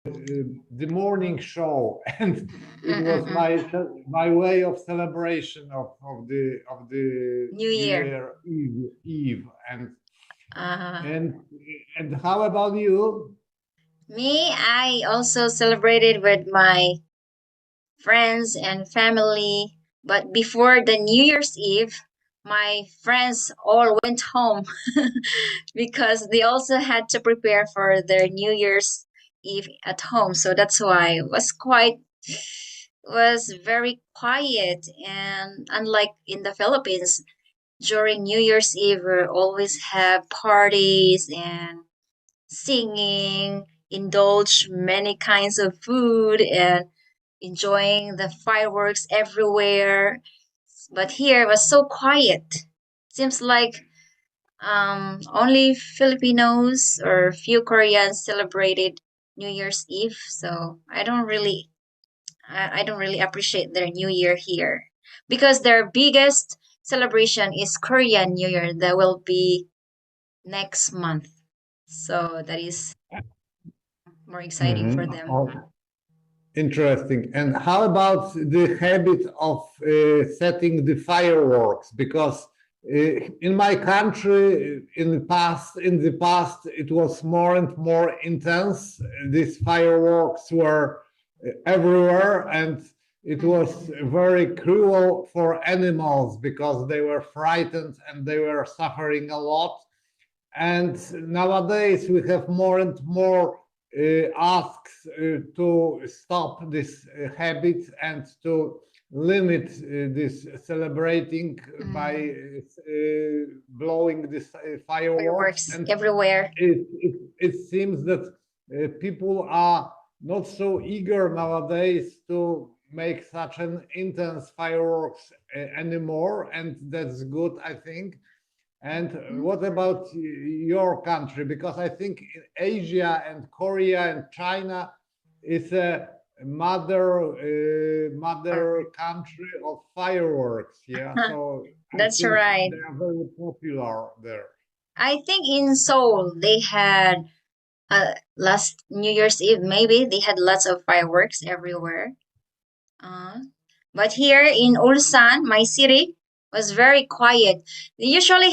the morning show, and it was Mm-mm-mm. my way of celebration of the New New Year. Year Eve. Uh, And and how about you? Me, I also celebrated with my friends and family. But before the New Year's Eve, my friends all went home because they also had to prepare for their New Year's Eve at home. So that's why it was very quiet, and unlike in the Philippines, during New Year's Eve we always have parties and singing, indulge many kinds of food and enjoying the fireworks everywhere. But here it was so quiet. Seems like only Filipinos or few Koreans celebrated New Year's Eve. So I don't really appreciate their New Year here because their biggest celebration is Korean New Year. That will be next month. So that is more exciting for them. Oh, interesting. And how about the habit of setting the fireworks? Because in my country, in the past, it was more and more intense. These fireworks were everywhere, and it was Mhm. very cruel for animals because they were frightened and they were suffering a lot. And nowadays we have more and more asks to stop this habit and to limit this celebrating by Mm. blowing these fireworks. Fireworks And everywhere. it seems that people are not so eager nowadays to make such an intense fireworks anymore, and that's good, I think. And Mhm. what about your country? Because I think in Asia and Korea and China is a mother Or- country of fireworks. Yeah, so I That's think right. they are very popular there. I think in Seoul they had last New Year's Eve maybe they had lots of fireworks everywhere. Uh, but here in Ulsan, my city, was very quiet. They usually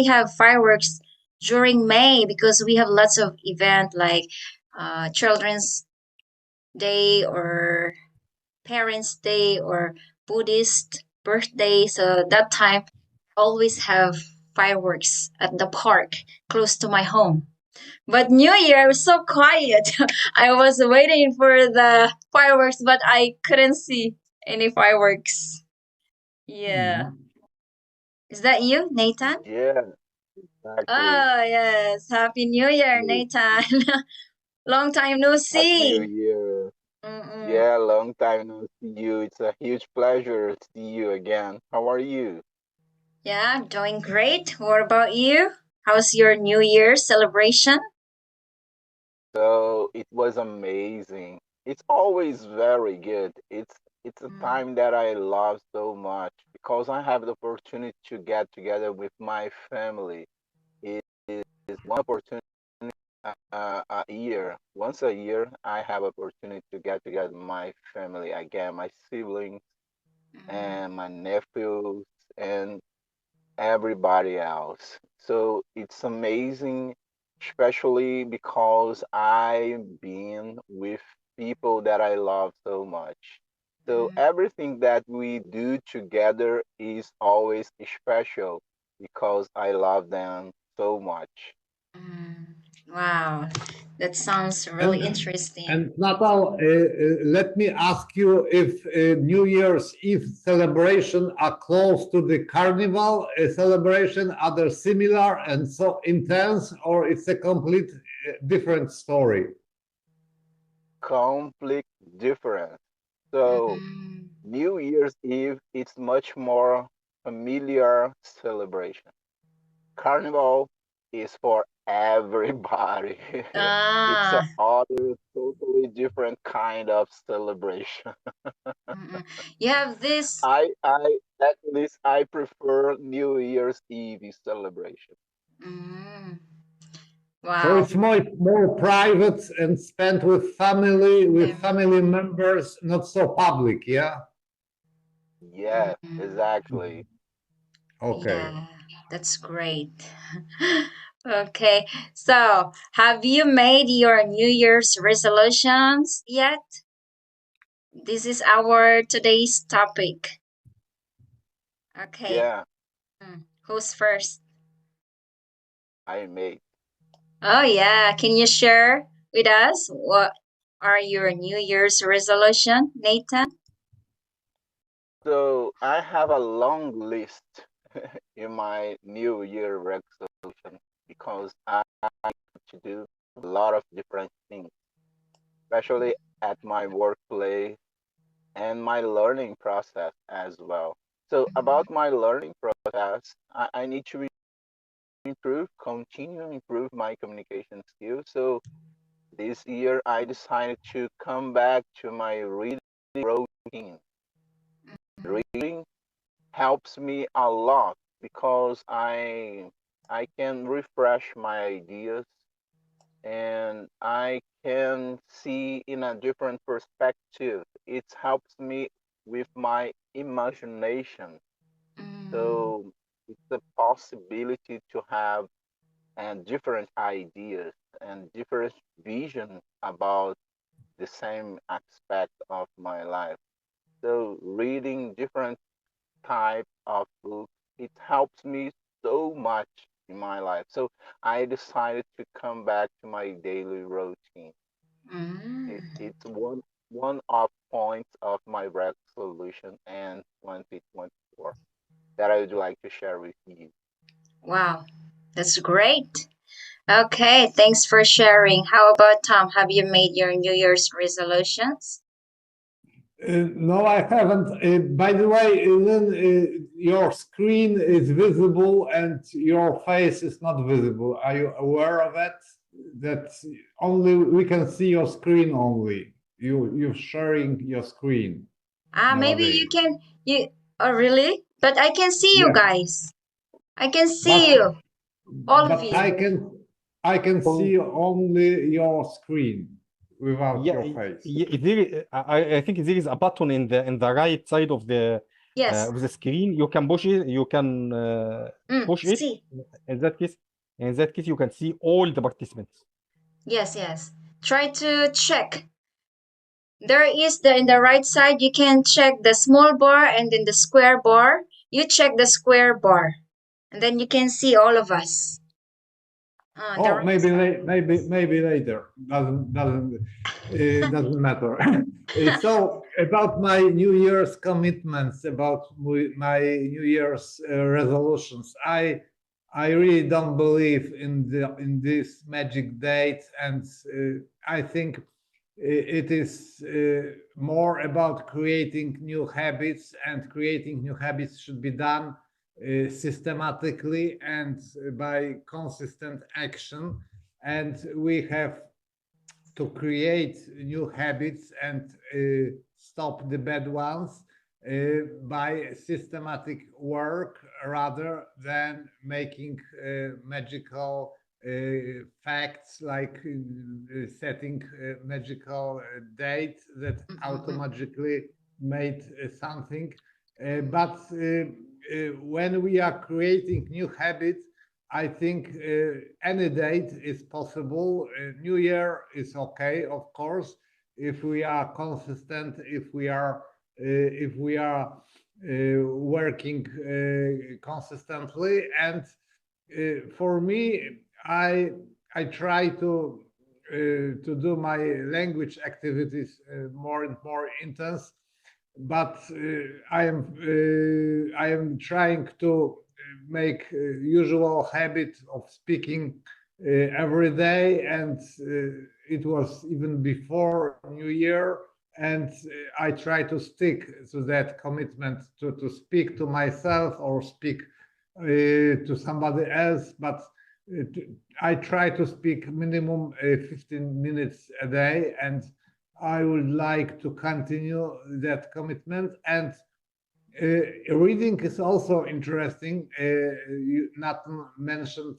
have fireworks during May because we have lots of event like Children's Day or Parents' Day or Buddhist birthday. So that time always have fireworks at the park close to my home. But New Year was so quiet. I was waiting for the fireworks, but I couldn't see any fireworks. Yeah. Mhm. Is that you, Nathan? Yeah, exactly. Oh, yes. Happy New Year, Hey, Nathan. Long time no Happy New see. Year. Mm-mm. Yeah, long time no see you. It's a huge pleasure to see you again. How are you? Yeah, I'm doing great. What about you? How's your New Year celebration? So it was amazing. It's always very good. It's a Mm. time that I love so much because I have the opportunity to get together with my family. It is one opportunity a year. Once a year, I have opportunity to get together with my family again, my siblings Mm. and my nephews and everybody else. So it's amazing, especially because I've been with people that I love so much. So Mm. everything that we do together is always special because I love them so much. Mm. Wow, that sounds really And interesting. and Natal, let me ask you if New Year's Eve celebration are close to the Carnival celebration, are they similar and so intense, or it's a complete different story? Complete difference. So Mm. New Year's Eve, it's much more familiar celebration. Carnival is for everybody. It's a Ah, other totally different kind of celebration. mm-mm. You have this. I at least I prefer New Year's Eve celebration. Mm. So Wow. it's more private and spent with family members, not so public, yeah? Yeah, Mm, exactly. Okay. yeah, that's great. Okay, so have you made your New Year's resolutions yet? This is our today's topic. Okay, Yeah, who's first? I made. Oh, yeah, can you share with us what are your New Year's resolution, Nathan? So I have a long list in my New Year resolution because I like to do a lot of different things, especially at my workplace and my learning process as well. So about my learning process, I need to continue to improve my communication skills. So this year I decided to come back to my reading routine. Reading helps me a lot because I can refresh my ideas and I can see in a different perspective. It helps me with my imagination. Mm, So it's a possibility to have different ideas and different vision about the same aspect of my life. So reading different type of books, it helps me so much in my life. So I decided to come back to my daily routine. mm. It's one of points of my resolution and 2024 that I would like to share with you. Wow, that's great. Okay, thanks for sharing. How about Tom? Have you made your New Year's resolutions? No, I haven't. By the way, then your screen is visible and your face is not visible. Are you aware of it? That only we can see your screen only. You're sharing your screen Maybe you nowadays. can you oh really? But I can see you Yeah, guys. I can see but you, all of but you. I can Oh, see only your screen without yeah, your face. I think there is a button in the right side Yes. of the screen. You can push it. You can push it. See. In that case, in that case, you can see all the participants. Yes, yes. Try to check. There is the in the right side you can check the small bar and then the square bar. You check the square bar and then you can see all of us. The Oh, right side. maybe later. Doesn't matter. So about my New Year's commitments, about my New Year's resolutions, I really don't believe in this magic date, and I think it is more about creating new habits, and creating new habits should be done systematically and by consistent action. And we have to create new habits and stop the bad ones by systematic work rather than making magical facts like setting a magical date that Mm-mm-mm. automatically made something. But when we are creating new habits, I think any date is possible. New Year is okay, of course, if we are consistent, if we are working consistently. And for me, I I try to do my language activities more and more intense, but I am trying to make usual habit of speaking every day, and it was even before New Year, and I try to stick to that commitment to speak to myself or speak to somebody else, but I try to speak minimum 15 minutes a day, and I would like to continue that commitment. And reading is also interesting. You not mentioned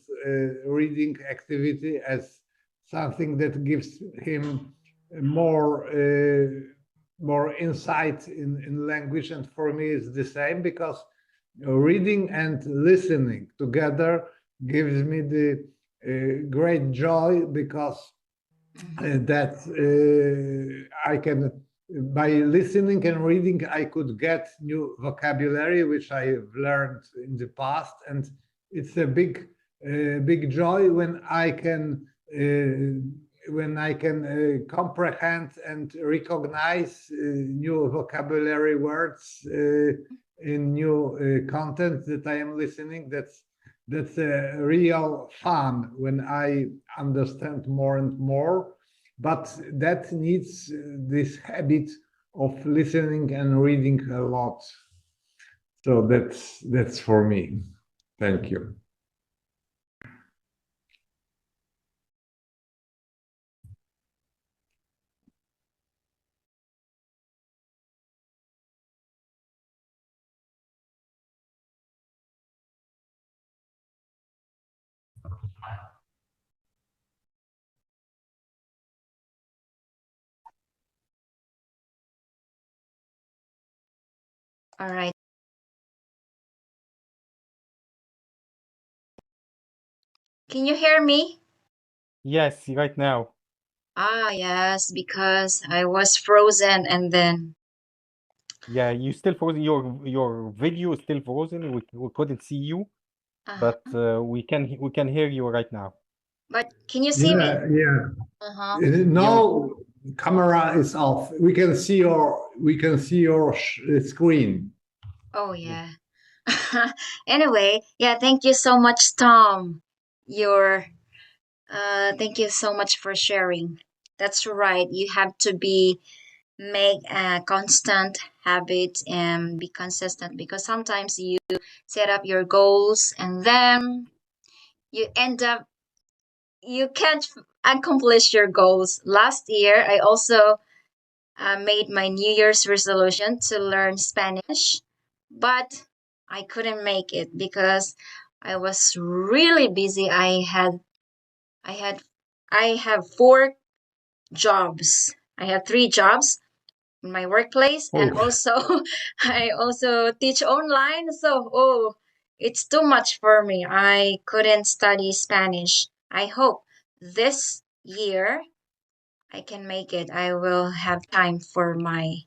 reading activity as something that gives him more insight in language, and for me it's the same, because reading and listening together gives me the great joy, because that I can, by listening and reading, I could get new vocabulary which I've learned in the past, and it's a big joy when I can comprehend and recognize new vocabulary words in new content that I am listening. That's a real fun when I understand more and more, but that needs this habit of listening and reading a lot. So that's for me. Thank you. All right. Can you hear me? Yes, right now. Ah, yes, because I was frozen and then. Yeah, you still frozen. Your video is still frozen. We couldn't see you, Uh, but we can hear you right now. but can you see me? Yeah. Uh-huh. No, camera is off. We can see your screen. Oh, yeah. Anyway, yeah, thank you so much, Tom. Your thank you so much for sharing. That's right. You have to make a constant habit and be consistent, because sometimes you set up your goals and then you end up you can't accomplish your goals. Last year, I also made my New Year's resolution to learn Spanish, but I couldn't make it because I was really busy. I had, I have 4 jobs. I have 3 jobs in my workplace, and Oh, also I also teach online. So, it's too much for me. I couldn't study Spanish. I hope this year I can make it. I will have time for my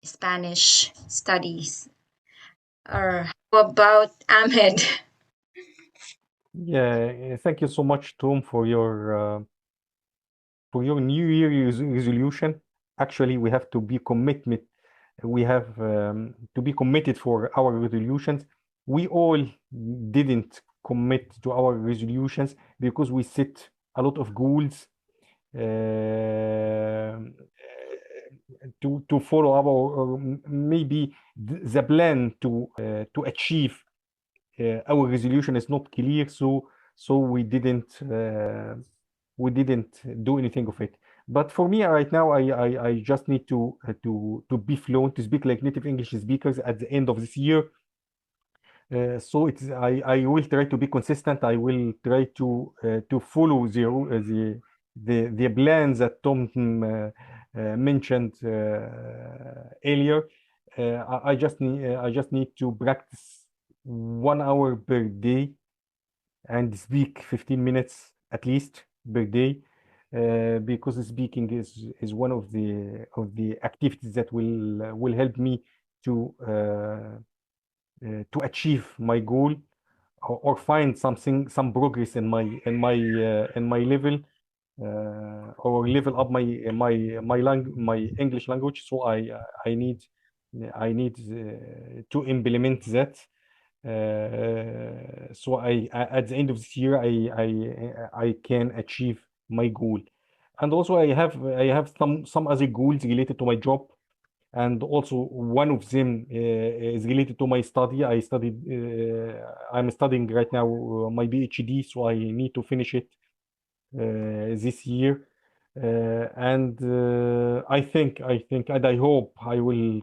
Spanish studies. Or how about Ahmed? yeah. Thank you so much, Tom, for your New Year resolution. Actually, we have to be commitment. We have to be committed for our resolutions. We all didn't commit to our resolutions because we set a lot of goals to follow our, or maybe the plan to achieve our resolution is not clear, so we didn't do anything of it. But for me right now, I just need to be fluent, to speak like native English speakers at the end of this year. So I will try to be consistent. I will try to follow the plans that Tom mentioned earlier. I just need to practice 1 hour per day and speak 15 minutes at least per day, because speaking is one of the activities that will help me to achieve my goal, or find some progress in my level, or level up my English language. So I need to implement that. So at the end of this year, I can achieve my goal. And also I have some other goals related to my job, and also one of them is related to my study. I'm studying right now my PhD, so I need to finish it this year. And I think and I hope I will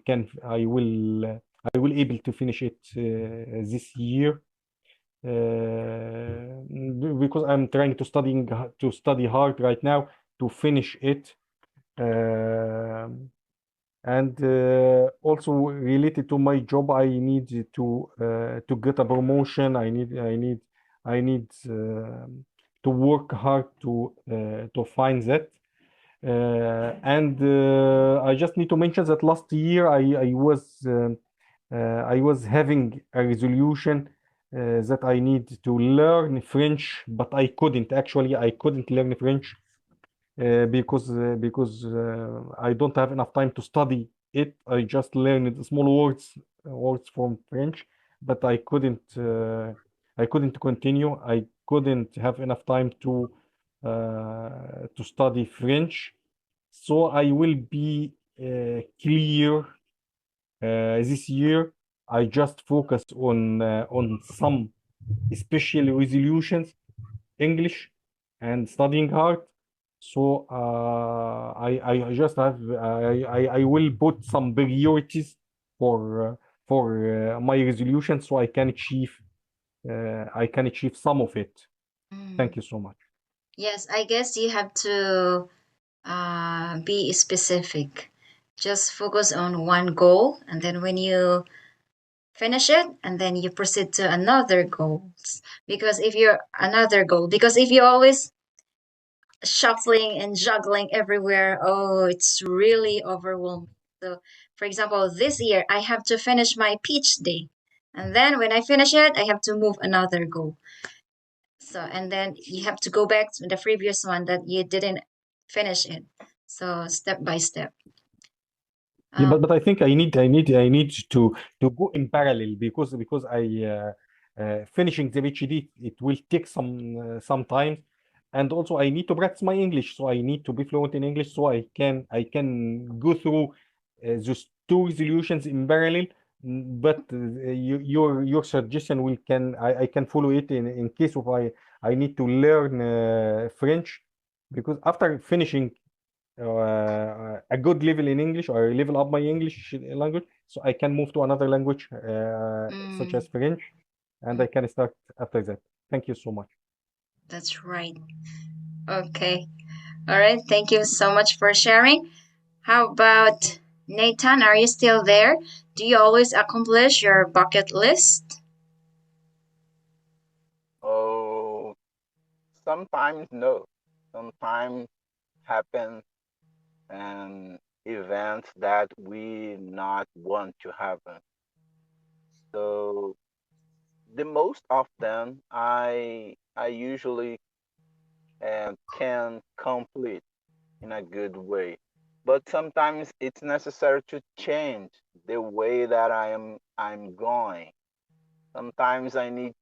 I will able to finish it this year because I'm trying to study hard right now to finish it. And also related to my job, I need to get a promotion. I need to work hard to find that. And I just need to mention that last year I was having a resolution that I need to learn French, but I couldn't. Actually, I couldn't learn French because I don't have enough time to study it. I just learned small words from French, but I couldn't continue. I couldn't have enough time to study French. So I will be clear this year. I just focus on some special resolutions, English, and studying hard. So I just have I will put some priorities for my resolution so I can achieve some of it. Thank you so much. Yes, I guess you have to be specific. Just focus on one goal, and then when you finish it, and then you proceed to another goals. Because if you always shuffling and juggling everywhere, oh, it's really overwhelming. So, for example, this year I have to finish my pitch day, and then when I finish it, I have to move another goal. So, and then you have to go back to the previous one that you didn't finish it. So, step by step. Yeah, but I think I need to go in parallel because I finishing the PhD it will take some time, and also I need to practice my English, so I need to be fluent in English so I can go through those two resolutions in parallel. But your suggestion I can follow it in case of I need to learn French, because after finishing a good level in English or level up my English language, so I can move to another language such as French, and I can start after that. Thank you so much. That's right. Okay. All right. Thank you so much for sharing. How about Nathan? Are you still there? Do you always accomplish your bucket list? Oh, sometimes no. Sometimes happen and events that we not want to happen. So the most of them I usually can complete in a good way. But sometimes it's necessary to change the way that I'm going. Sometimes I need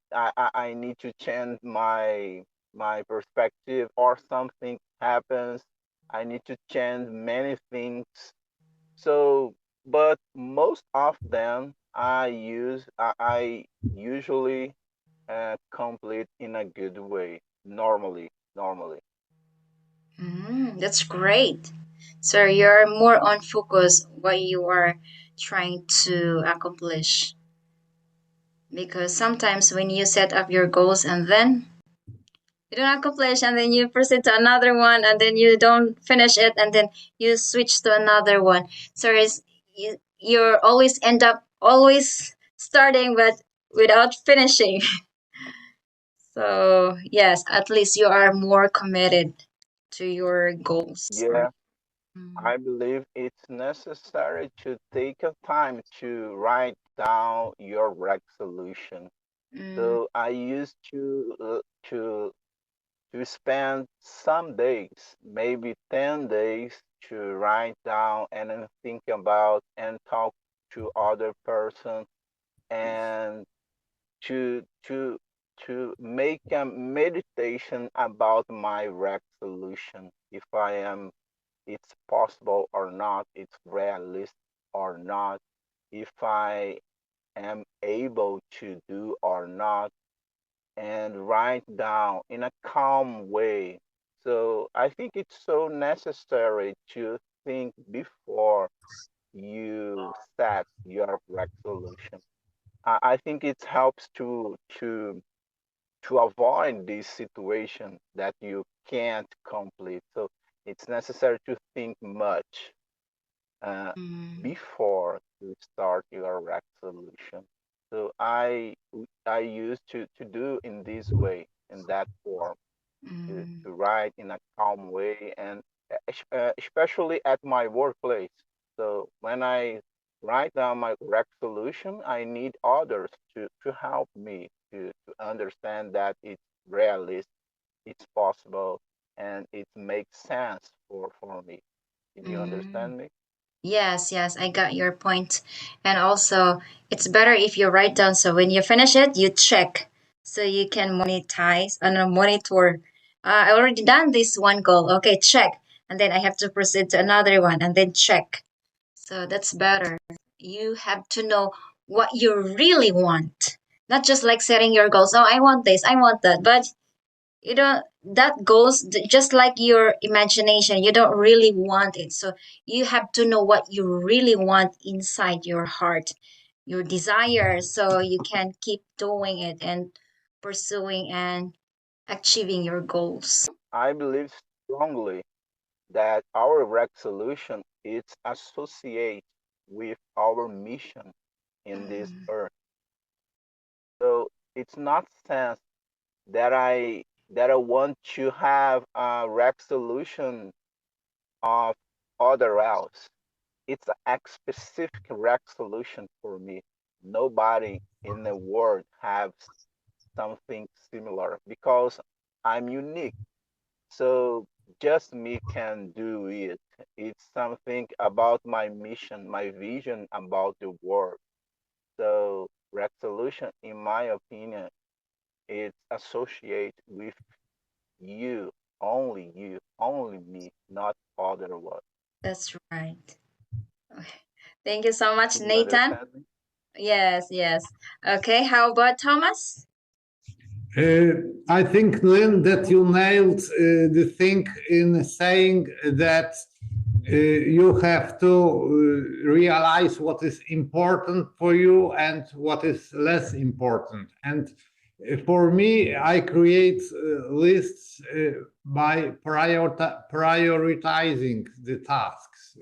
to change my perspective, or something happens. I need to change many things. So, but most of them I usually complete in a good way. Normally. That's great. So you're more on focus what you are trying to accomplish. Because sometimes when you set up your goals and then you don't accomplish, and then you proceed to another one, and then you don't finish it, and then you switch to another one. So you're always end up always starting but without finishing. So yes, at least you are more committed to your goals, Yeah, right? Mm. I believe it's necessary to take a time to write down your resolution. Mm. So I used to spend some days, maybe 10 days, to write down and then think about and talk to other person, and to to to make a meditation about my resolution, if it's possible or not, it's realistic or not, if I am able to do or not, and write down in a calm way. So I think it's so necessary to think before you set your resolution. I think it helps to avoid this situation that you can't complete. So it's necessary to think much uh, Mm, before you start your resolution. So I used to do in this way, in that form, mm, to write in a calm way, and especially at my workplace. So when I write down my resolution, I need others to help me to understand that it's realistic, it's possible, and it makes sense for me. Did you mm. understand me? Yes, yes, I got your point. And also, it's better if you write down so when you finish it, you check so you can monetize and monitor. I already done this one goal. Okay, check. And then I have to proceed to another one and then check. So that's better. You have to know what you really want. Not just like setting your goals. Oh, I want this, I want that. But you don't, that goes just like your imagination. You don't really want it. So you have to know what you really want inside your heart, your desire, so you can keep doing it and pursuing and achieving your goals. I believe strongly that our resolution is associated with our mission in this Mm, earth. So it's not sense that I want to have a resolution of other else. It's a specific resolution for me. Nobody in the world has something similar because I'm unique. So just me can do it. It's something about my mission, my vision about the world. So resolution, in my opinion, it's associated with you, only me, not other one. that's right. Thank you so much, Did you Nathan. understand me? Yes, yes. Okay, how about Thomas? Uh, I think, Lynn, that you nailed the thing in saying that you have to realize what is important for you and what is less important. And for me, I create lists by prioritizing the tasks.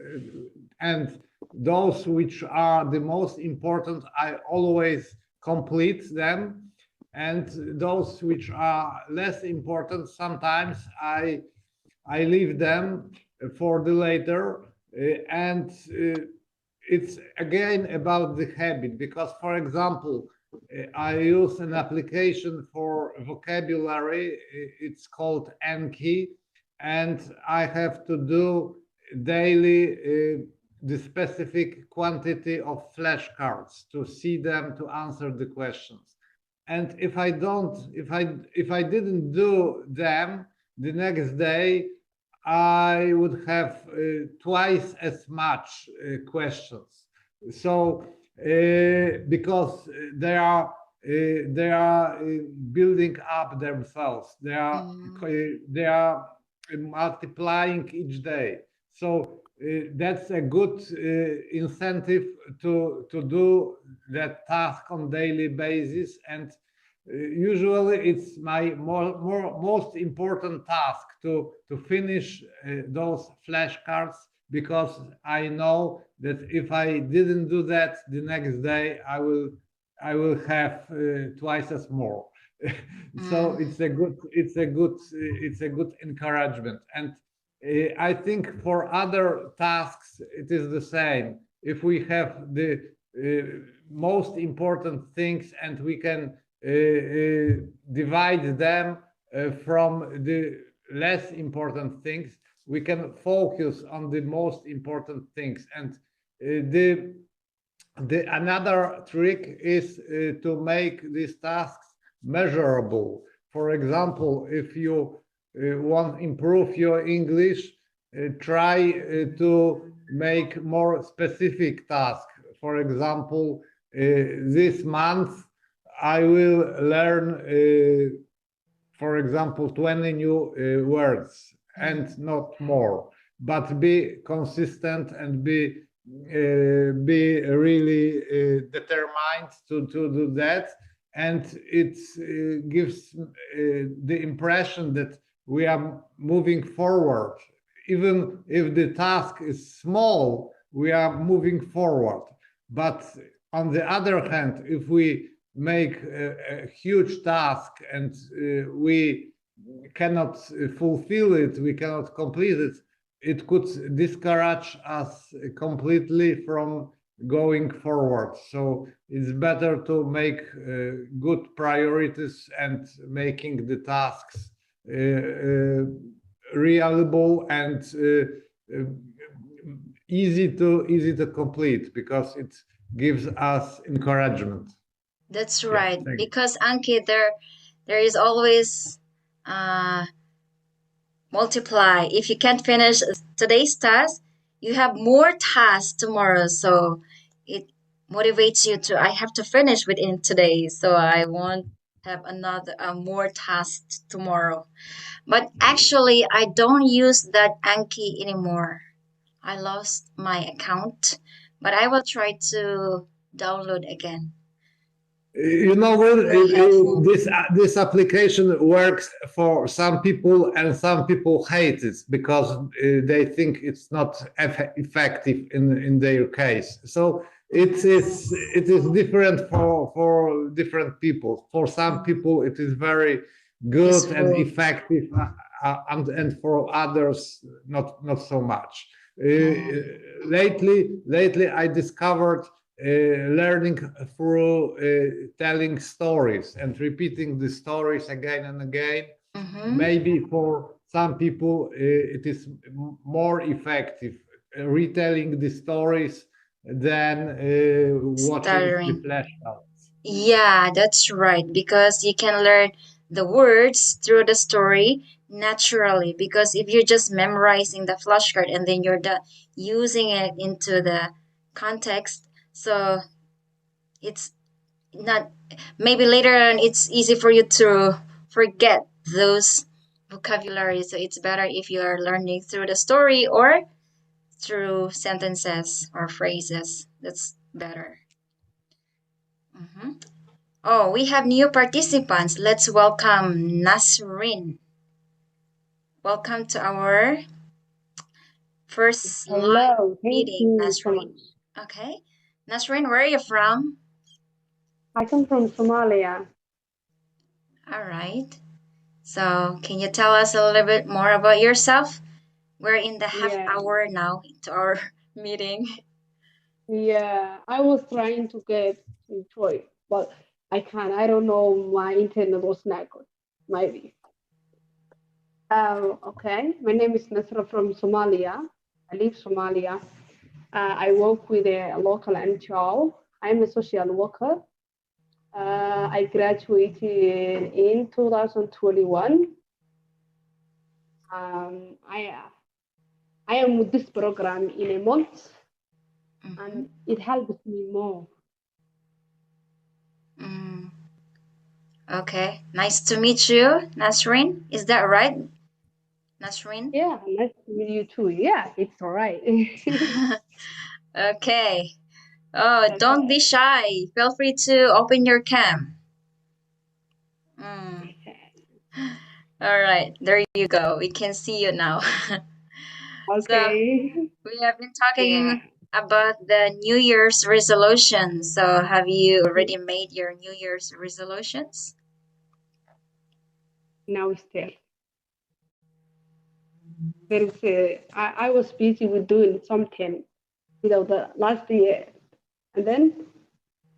And those which are the most important, I always complete them, and those which are less important, sometimes I leave them for the later. And it's again about the habit, because, for example, I use an application for vocabulary. It's called Anki, and I have to do daily the specific quantity of flashcards to see them, to answer the questions. And if I don't, if I didn't do them the next day, I would have twice as much questions. So because they are building up themselves, Mm, they are multiplying each day. So that's a good incentive to do that task on daily basis. And usually it's my most important task to finish those flashcards, because I know that if I didn't do that the next day, I will have twice as more. So mm, it's a good encouragement. And I think for other tasks it is the same. If we have the most important things, and we can divide them from the less important things, we can focus on the most important things. And the another trick is to make these tasks measurable. For example, if you want to improve your English, try to make more specific tasks. For example, this month I will learn, for example, 20 new words, and mm, not more, but be consistent and be be really determined to do that, and it gives the impression that we are moving forward. Even if the task is small, we are moving forward. But on the other hand, if we make a huge task and we cannot fulfill it, we cannot complete it, it could discourage us completely from going forward. So it's better to make good priorities and making the tasks reliable and easy to complete, because it gives us encouragement. That's Yeah, right. thank you. Because Anki, there is always multiply. If you can't finish today's task, you have more tasks tomorrow. So it motivates you to, I have to finish within today. So I won't have another more tasks tomorrow. But actually, I don't use that Anki anymore. I lost my account, but I will try to download again. You know what? Very helpful. This application works for some people, and some people hate it because they think it's not effective in their case. So it is different for different people. For some people, it is very good and Useful. effective, and for others, not so much. Lately, I discovered learning through telling stories and repeating the stories again and again. Maybe for some people it is more effective retelling the stories than watching the Stuttering. flashcards. Yeah, that's right. Because you can learn the words through the story naturally. Because if you're just memorizing the flashcard and then you're using it into the context, so it's not, maybe later on it's easy for you to forget those vocabulary. So it's better if you are learning through the story or through sentences or phrases. That's better. Oh, we have new participants. Let's welcome Nasrin. Welcome to our first live Hello, thank meeting, you so Nasrin. much. Okay. Nasrin, where are you from? I come from Somalia. All right. So, can you tell us a little bit more about yourself? We're in the half Yeah, hour now into our meeting. yeah. I was trying to get into it, but I can't. I don't know. My internet was not good. Maybe. Okay. My name is Nasra from Somalia. I live Somalia. I work with a local NGO. I'm a social worker. I graduated in 2021. I am with this program in a month, and it helps me more. Mm, okay. Nice to meet you, Nasrin. Is that right, Nasrin? Yeah, nice to meet you too. Yeah, it's all right. Okay. Oh, don't be Okay. shy. Feel free to open your cam. Mm. All right, there you go. We can see you now. So Okay. we have been Yeah. talking about the New Year's resolution. So have you already made your New Year's resolutions? Now still there is I was busy with doing something, the last year, and then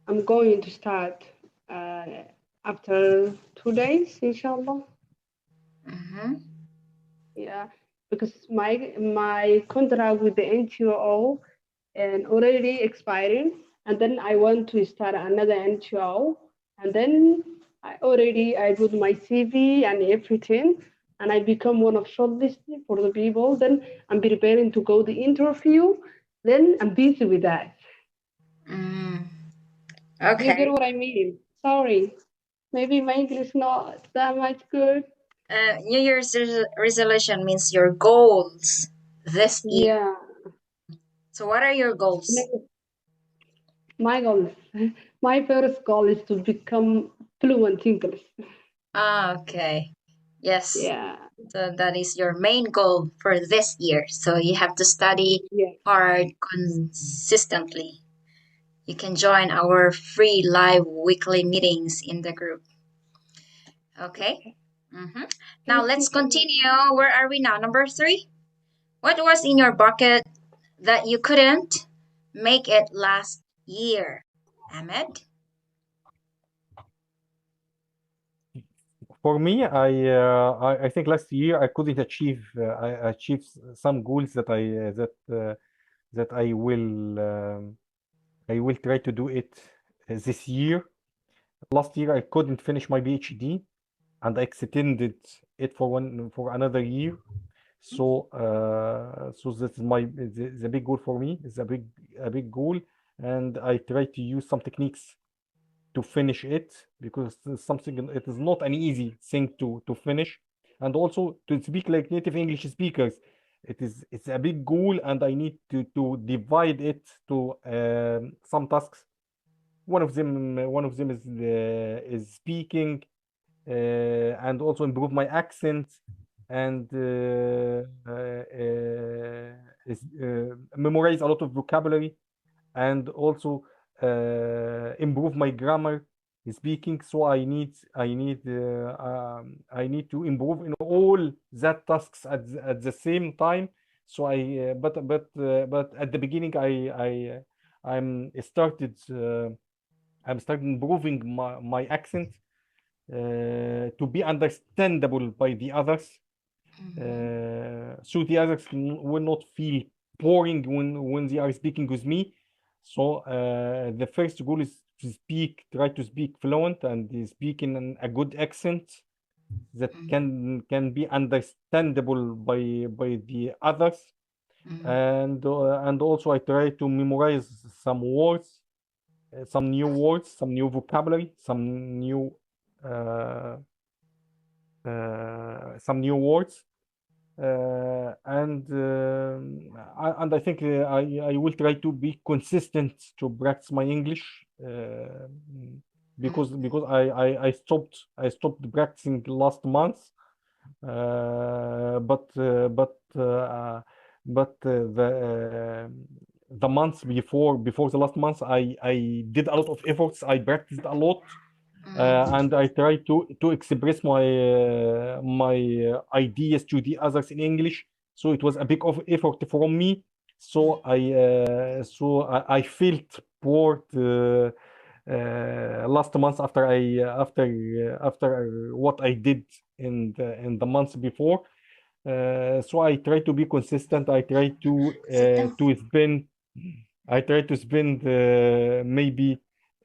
I'm going to start uh, after 2 days, inshallah. Mm-hmm. Yeah, because my contract with the NGO and already expiring, and then I want to start another NGO, and then I put my CV and everything, and I become one of shortlisted for the people. Then I'm preparing to go the interview. Then I'm busy with that. Mm. You get Okay. what I mean? Sorry, maybe my English not that much good. New Year's resolution means your goals this year. Yeah, So what are your goals? My goal is, my first goal is to become fluent English. Okay. Yes. Yeah, So that is your main goal for this year. So you have to study yeah. hard consistently. You can join our free live weekly meetings in the group. Okay. Now Thank you let's so much. continue. Where are we now? Number 3. What was in your bucket that you couldn't make it last year? Ahmed? For me, I think last year I couldn't achieve I achieved some goals that that I will try to do it this year. Last year I couldn't finish my PhD, and I extended it for another year. So so that's the big goal for me. It's a big goal, and I try to use some techniques to finish it, because it's something, it is not an easy thing to finish, and also to speak like native English speakers. It's a big goal, and I need to divide it to some tasks. One of them is speaking, and also improve my accent, and memorize a lot of vocabulary, and also improve my grammar speaking. So I need to improve in all that tasks at the same time. So but at the beginning I'm started improving my accent to be understandable by the others, so the others will not feel boring when they are speaking with me. So the first goal is to try to speak fluent, and speak in a good accent that can be understandable by the others. And also I try to memorize some words, some new vocabulary, uh, some new words, and I think I will try to be consistent to practice my English, because I stopped practicing last month, uh, but uh, but uh, the months before the last month, I did a lot of efforts. I practiced a lot, and I try to express my ideas to the others in English. So it was a big of effort from me. So I felt bored last month after what I did in the months before. So I try to be consistent. Sit down. I try to spend maybe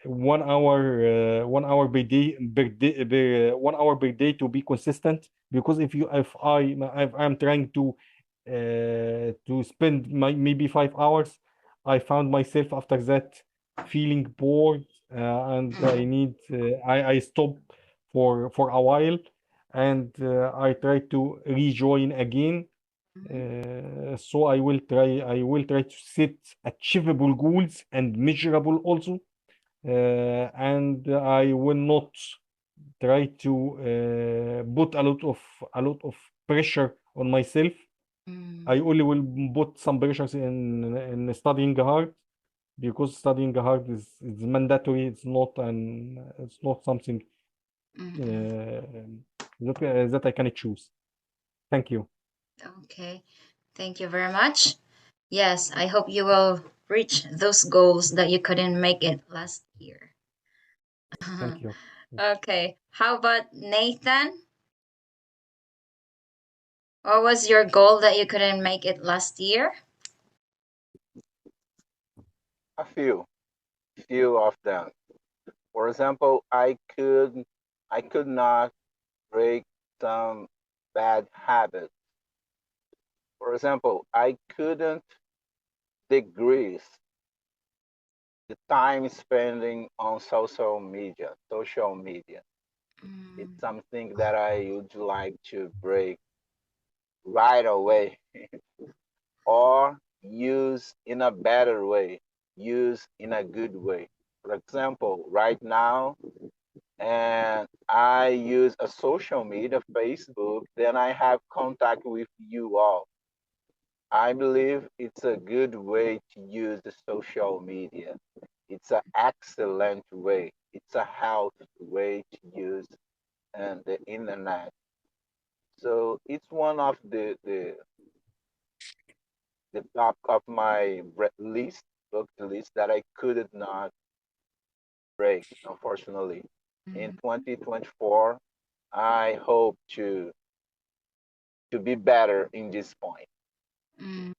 1 hour per day, 1 hour per day, to be consistent. Because if I'm trying to spend maybe 5 hours, I found myself after that feeling bored, and I stop for a while, and I try to rejoin again. So I will try to set achievable goals and measurable also, and I will not try to put a lot of pressure on myself. I only will put some pressures in studying hard, because studying hard is mandatory. It's not something that I can choose. Thank you. Okay. Thank you very much. Yes, I hope you will reach those goals that you couldn't make it last year. Thank you. Okay. How about Nathan? What was your goal that you couldn't make it last year? A few of them. For example, I could not break some bad habits. For example, I couldn't decrease the time spending on social media. Social media. It's something that I would like to break right away, or use use in a better way, use in a good way. For example, right now, and I use a social media, Facebook, then I have contact with you all. I believe it's a good way to use the social media. It's an excellent way. It's a healthy way to use the internet. So it's one of the top of my list, book list that I could not break, unfortunately. In 2024, I hope to be better in this point. Mm.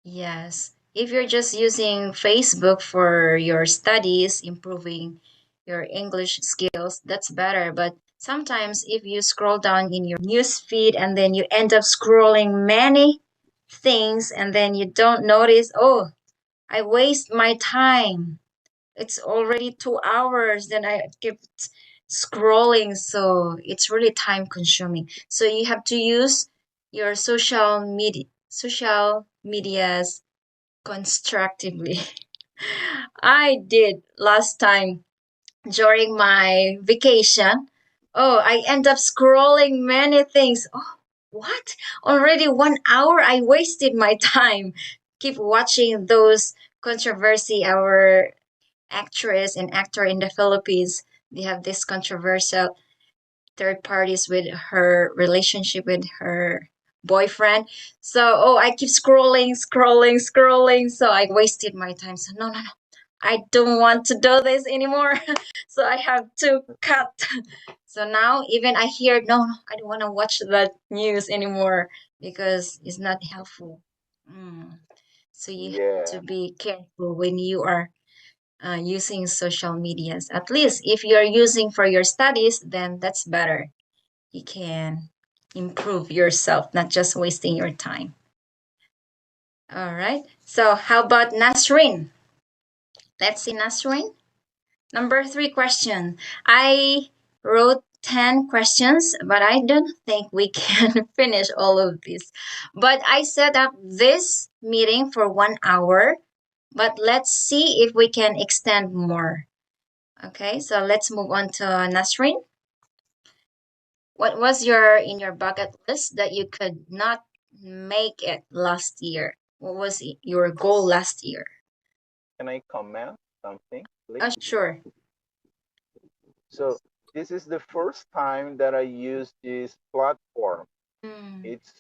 Yes. If you're just using Facebook for your studies, improving your English skills, that's better. But sometimes if you scroll down in your news feed and then you end up scrolling many things and then you don't notice, oh, I waste my time. It's already 2 hours, then I keep scrolling. So it's really time consuming. So you have to use your social medias constructively. I did last time during my vacation. Oh, I end up scrolling many things. Oh, what? Already 1 hour? I wasted my time. Keep watching those controversy. Our actress and actor in the Philippines, they have this controversial third parties with her relationship with her boyfriend. So, oh, I keep scrolling. So I wasted my time. So, no. I don't want to do this anymore. So I have to cut. So now even I hear, no, I don't want to watch that news anymore because it's not helpful. Mm. So you have Yeah, to be careful when you are using social medias. At least if you're using for your studies, then that's better. You can improve yourself, not just wasting your time. All right. So how about Nasrin? Let's see, Nasrin. Number 3 question. I wrote 10 questions, but I don't think we can finish all of these. But I set up this meeting for 1 hour, but let's see if we can extend more. Okay, so let's move on to Nasrin. What was in your bucket list that you could not make it last year? What was your goal last year? can I comment something, please? Sure. So this is the first time that I use this platform. Mm, It's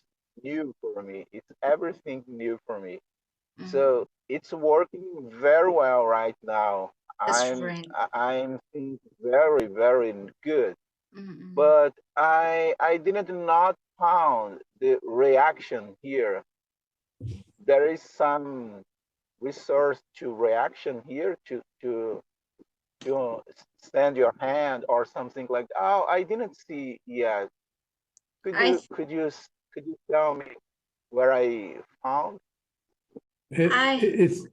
new for me. It's everything new for me. mhm. So it's working very well right now. That's I'm right. I'm think very good. Mm-mm. But I didn't not found the reaction here. There is some resource to reaction here to stand your hand or something like that. Oh, I didn't see yet. Could I you th- could you could you tell me where I found? It's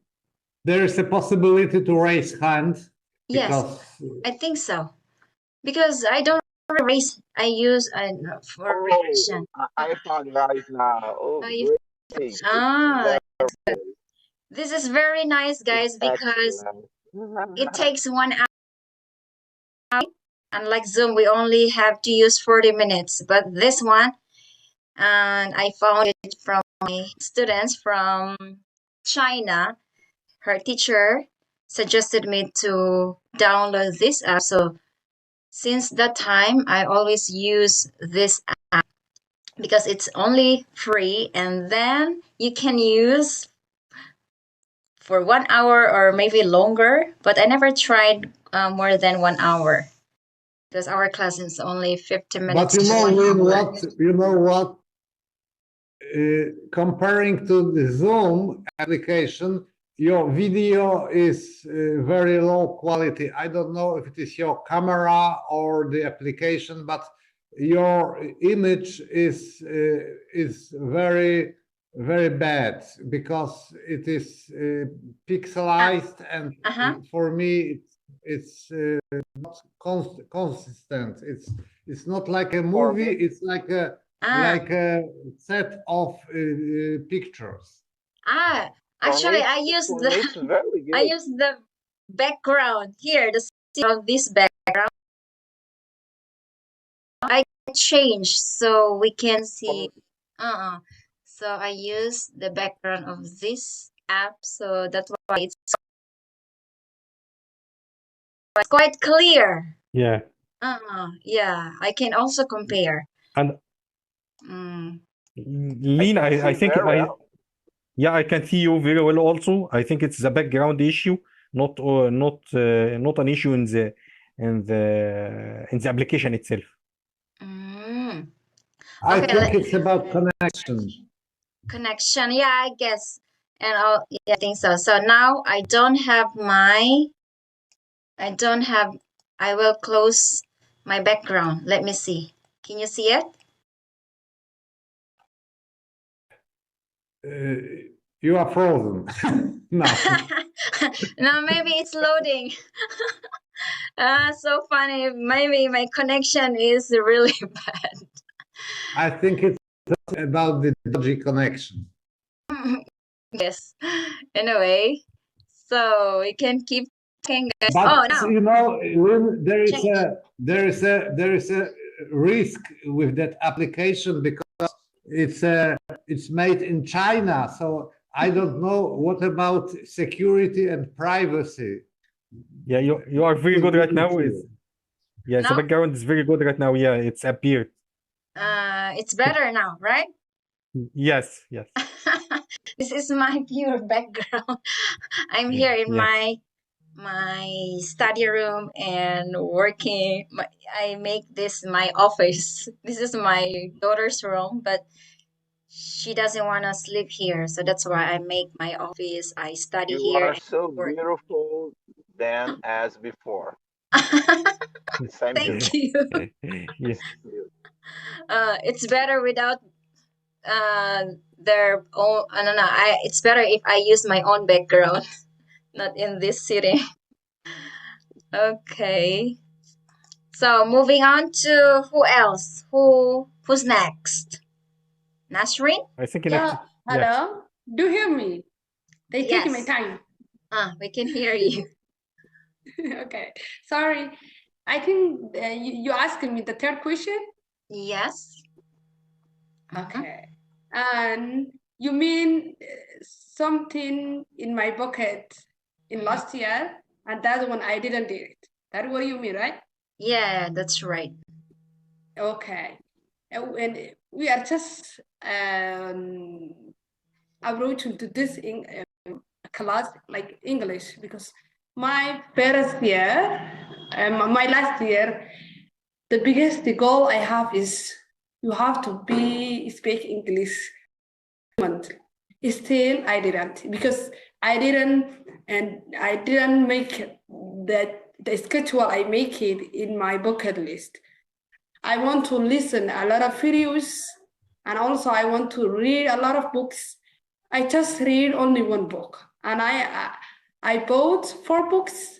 there is a possibility to raise hands yes, because I think so because I don't raise. I use for Oh, reaction. I found right now. Oh, You great! ah, Very this is very nice, it's guys, because excellent. it takes 1 hour. Unlike Zoom, we only have to use 40 minutes. But this one, and I found it from my students from China. Her teacher suggested me to download this app. So since that time, I always use this app because it's only free and then you can use for 1 hour or maybe longer. But I never tried more than 1 hour because our class is only 50 but minutes to 1 hour. you know what comparing to the Zoom application, your video is very low quality. I don't know if it is your camera or the application, but your image is very bad because it is pixelized, and Uh-huh. for me it's not consistent. It's not like a For movie. me, It's Ah, like a set of pictures. ah. Actually, I use for me, it's very I good. use the background here, the center of this background. I can change so we can see. For, Uh-uh. So I use the background of this app, so that's why it's quite clear. Yeah. Yeah, I can also compare. And Mm. I Lean, can I see think very well. yeah, I can see you very well also. I think it's the background issue, not an issue in the application itself. Mm. I Okay, think it's about connection. connection. Yeah, I guess. And yeah, I think so. So now I don't have, I will close my background. Let me see. Can you see it? You are frozen. No, No, maybe it's loading. So funny. Maybe my connection is really bad. I think it's about the dodgy connection. Yes. Anyway, so we can keep talking, guys. Oh, But now you know, when change. there is a risk with that application because it's made in China. So I don't know what about security and privacy. Yeah, you are very Will good be right now. issue. Yeah, the Now, background is very good right now. Yeah, it's appeared. it's better now, right? Yes, yes. This is my pure background. I'm here in Yeah. my study room and working. I make this my office. This is my daughter's room, but she doesn't want to sleep here, so that's why I make my office. I study You here are and so work. beautiful than as before. Same here. Thank you. Yeah. It's better without their own. I don't know. It's better if I use my own background, not in this setting. Okay. So moving on to who else? Who's next? Nasrin? I think Yeah, yeah. hello. Do you hear me? They taking my Yes. time. We can hear you. Okay, sorry. I think you asking me the third question. Yes. Okay, and you mean something in my bucket in last year, and that one I didn't do it. That's what you mean, right? Yeah, that's right. Okay, and we are just approaching to this in class like English because my first year, my last year, the biggest goal I have is you have to be speak English fluent. Still, I didn't because I didn't make the schedule I make it in my bucket list. I want to listen a lot of videos and also I want to read a lot of books. I just read only one book and I bought 4 books,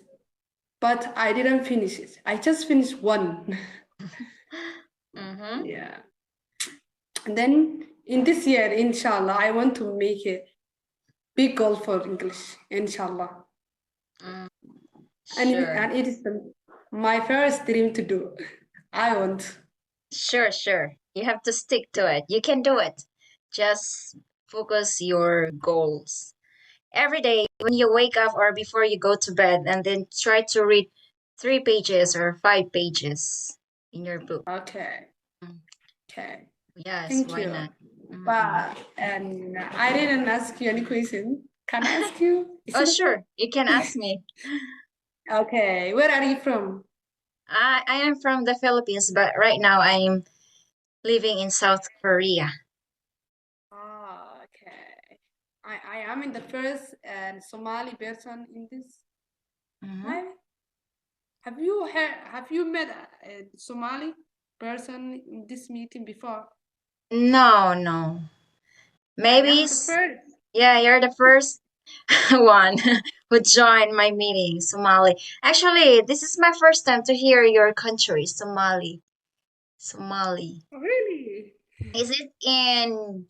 but I didn't finish it. I just finished one. Mm-hmm. Yeah. And then in this year, inshallah, I want to make a big goal for English, inshallah. Sure. And it is my first dream to do. I want. Sure. You have to stick to it. You can do it. Just focus your goals. Every day when you wake up or before you go to bed, and then try to read 3 pages or 5 pages in your book. Okay. Mm. Okay. Yes, Thank why you. not? Mm-mm. But and I didn't ask you any question. Can I ask you? Is Oh, it okay? sure. You can ask me. Okay. Where are you from? I am from the Philippines, but right now I am living in South Korea. Ah, okay. I am in the first Somali person in this. Mhm. Have you met a Somali person in this meeting before? No. I Maybe, am the first. yeah, you're the first one who joined my meeting, Somali. Actually, this is my first time to hear your country, Somali. Somali. Really? Is it in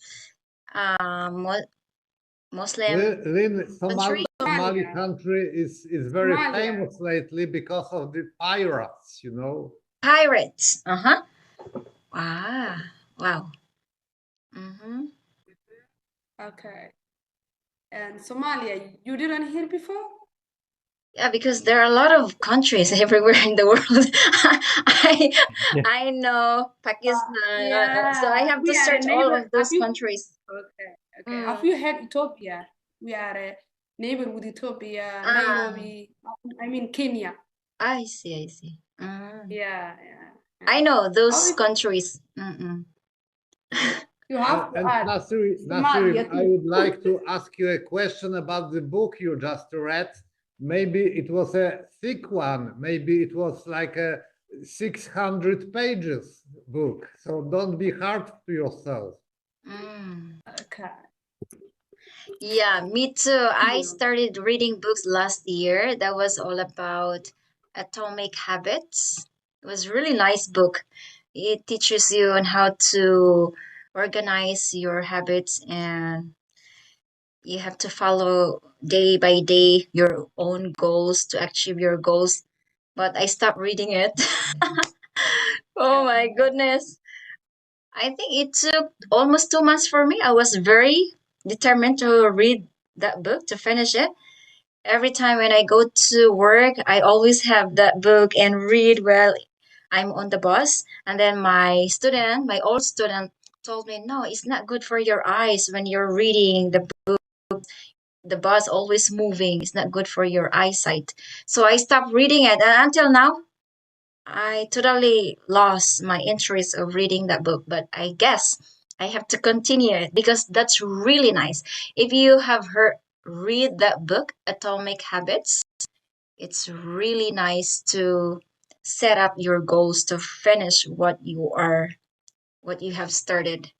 what? Muslim Lynn, country? Somali Somalia. country is very Somalia. famous lately because of the pirates, you know. Pirates. Uh-huh. Ah, wow. Mm-hmm. Okay. And Somalia, you didn't hear before? Yeah, because there are a lot of countries everywhere in the world. I Yeah. I know Pakistan, so I Yeah, have to we are a search all neighbor. of those countries. Okay. Have Mm. you heard Ethiopia? We are a neighbor with Ethiopia, Ah, Nairobi. I mean Kenya. I see, I see. Mm. Yeah. I know How those is countries. Mm-mm. you have to And add Nasrin, Somalia I too? would like to ask you a question about the book you just read. Maybe it was a thick one. Maybe it was like a 600 pages book. So don't be hard to yourself. Mm. Okay. Yeah, me too. I started reading books last year that was all about atomic habits. It was a really nice book. It teaches you on how to organize your habits, and you have to follow day by day your own goals to achieve your goals. But I stopped reading it. Oh my goodness. I think it took almost 2 months for me. I was very determined to read that book, to finish it. Every time when I go to work, I always have that book and read while I'm on the bus. And then my old student told me, no, it's not good for your eyes when you're reading the book. The bus always moving. It's not good for your eyesight. So I stopped reading it. And until now, I totally lost my interest of reading that book. But I guess I have to continue it because that's really nice. If you have read that book, Atomic Habits, it's really nice to set up your goals to finish what you have started.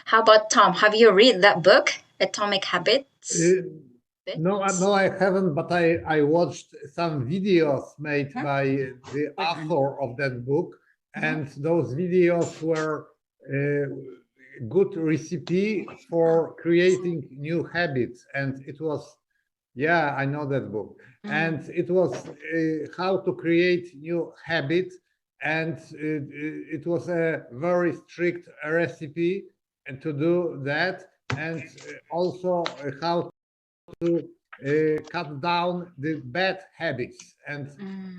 How about Tom? Have you read that book, Atomic Habits? Uh, no, I haven't, but I watched some videos made by the author of that book, and those videos were a good recipe for creating new habits. And it was, yeah, I know that book. And it was how to create new habits. And it was a very strict recipe and to do that. And also how to cut down the bad habits. And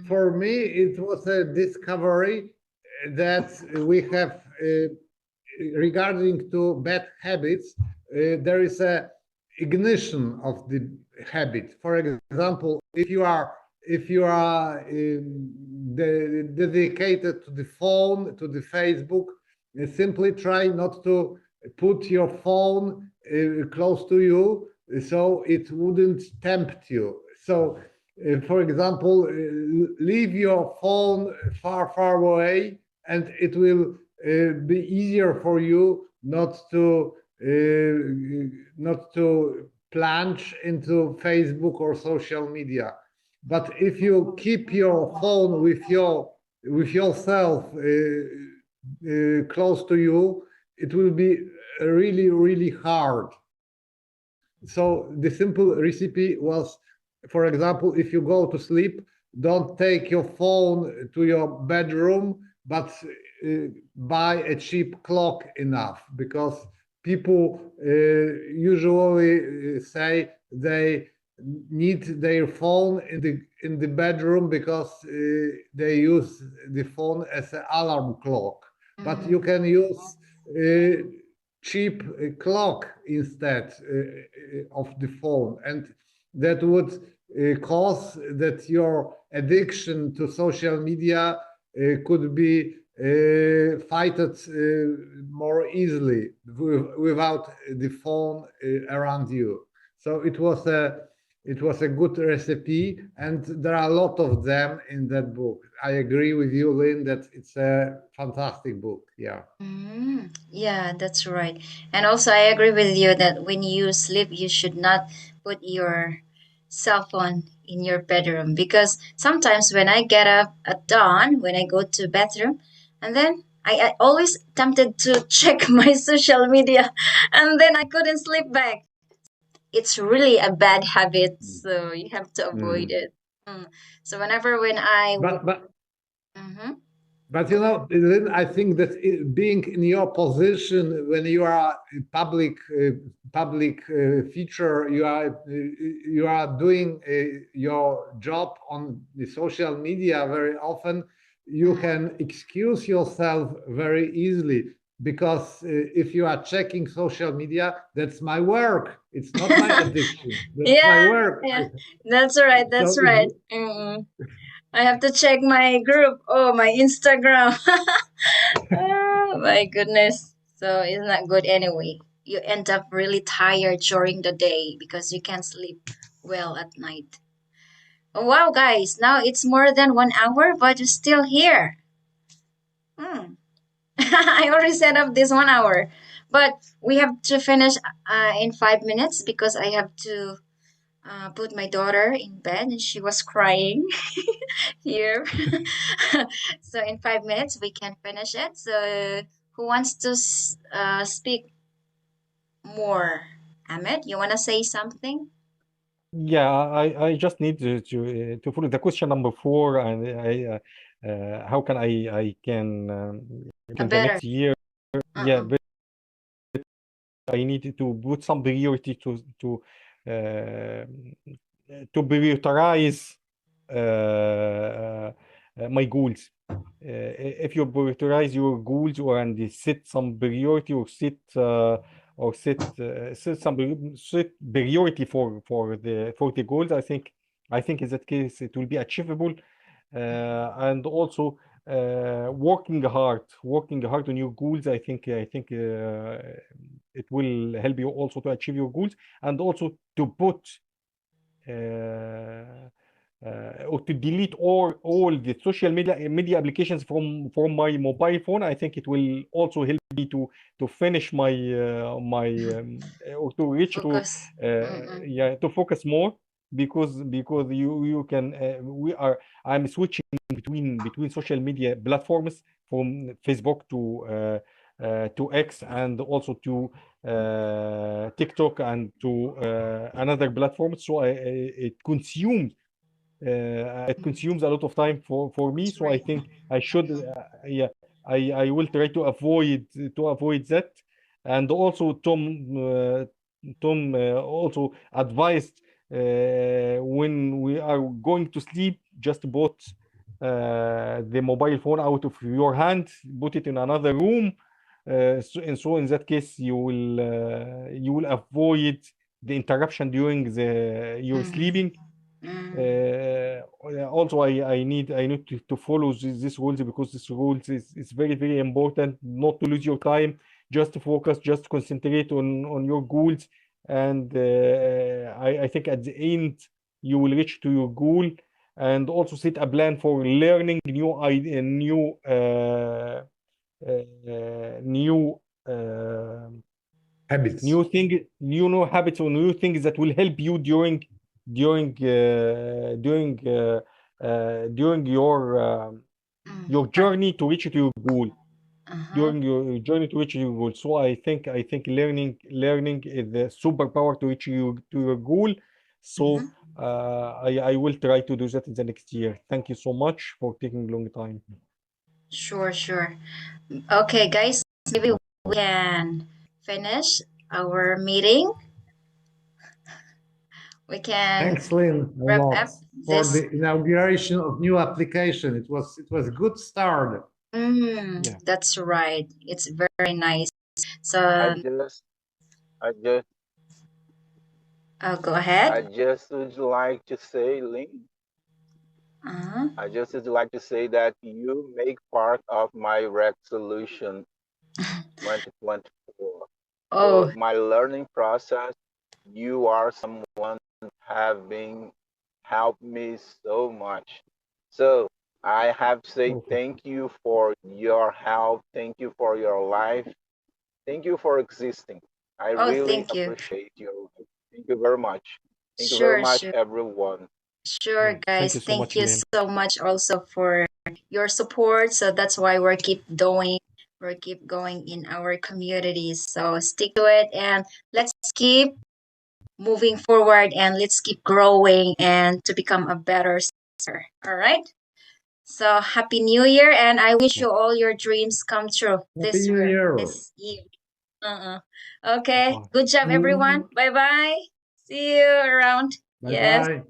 for me, it was a discovery that we have regarding to bad habits. There is a ignition of the habit. For example, if you are dedicated to the phone, to the Facebook, simply try not to put your phone close to you so it wouldn't tempt you. So, for example, leave your phone far away, and it will be easier for you not to plunge into Facebook or social media. But if you keep your phone with yourself close to you, it will be really hard. So the simple recipe was, for example, if you go to sleep, don't take your phone to your bedroom, but buy a cheap clock enough, because people usually say they need their phone in the bedroom because they use the phone as an alarm clock. But you can use cheap clock instead of the phone, and that would cause that your addiction to social media could be fighted more easily without the phone around you. So it was a good recipe, and there are a lot of them in that book. I agree with you, Lynn, that it's a fantastic book. Yeah. Yeah, that's right. And also, I agree with you that when you sleep, you should not put your cell phone in your bedroom, because sometimes when I get up at dawn, when I go to bathroom, and then I always tempted to check my social media, and then I couldn't sleep back. it's really a bad habit, so you have to avoid Mm. it. So whenever when I But Mhm. But then I think that being in your position when you are a public feature, you are doing your job on the social media very often. You can excuse yourself very easily because if you are checking social media, that's my work. It's not my addiction. That's my Yeah, work. yeah, that's right, So that's right. I have to check my group. Oh, my Instagram. Oh my goodness. So it's not good anyway. You end up really tired during the day because you can't sleep well at night. Oh, wow, guys. Now it's more than 1 hour, but you're still here. Hmm. I already set up this 1 hour. But we have to finish in 5 minutes because I have to put my daughter in bed and she was crying here. So in 5 minutes we can finish it. So who wants to speak more? Ahmed, you want to say something? Yeah, I just need to follow the question number 4, and how can I can in the Better. next year, yeah, Uh-uh. but I need to put some priority uh, to prioritize my goals. If you prioritize your goals and set some priority or set priority for the goals, I think in that case it will be achievable, and also working hard on your goals. I think it will help you also to achieve your goals, and also to put uh, or to delete all the social media applications from my mobile phone. I think it will also help me to finish or to reach Focus. Mm-mm. to focus more, because you can I'm switching between social media platforms from Facebook to X, and also to TikTok, and to another platform. So it consumes a lot of time for me. That's So I right. think I should, yeah, I will try to avoid that. And also Tom also advised, when we are going to sleep, just put the mobile phone out of your hand, put it in another room. So in that case, you will avoid the interruption during your Mm. sleeping. Also, I need to follow these rules, because this rules is very, very important, not to lose your time, just to focus, just concentrate on your goals. And I think at the end you will reach to your goal. And also set a plan for learning new habits. new habits, or new things that will help you during uh, during uh, during your Mm. journey to reach to your goal. Uh-huh. During your journey to reach your goal. So I think learning is the superpower to reach your goal. So Mhm. I will try to do that in the next year. Thank you so much for taking long time. Sure, sure. Okay, guys, maybe we can finish our meeting. We can Thanks, Lynn, a wrap lot up for this. the inauguration of new application. It was a good start. Yeah. That's right. It's very nice. I So, just, I just, go I ahead. just would like to say, Lynn, Uh-huh. I just would like to say that you make part of my resolution 2024. For Oh, my learning process, you are someone have been helped me so much. So I have to say Okay. thank you for your help. Thank you for your life. Thank you for existing. I oh, really thank you. appreciate your life. Thank you very much. Thank you very Sure, much, sure. everyone. Sure, Yeah. Thank guys. you so Thank much, you Lynn. so much also for your support. So that's why we're keep doing. We're keep going in our communities. So stick to it and let's keep moving forward, and let's keep growing and to become a better sister. All right. So happy New Year, and I wish you all your dreams come true Happy New Year. this year. Okay. Bye. Good job, everyone. Bye bye. See you around. Bye Yes. bye.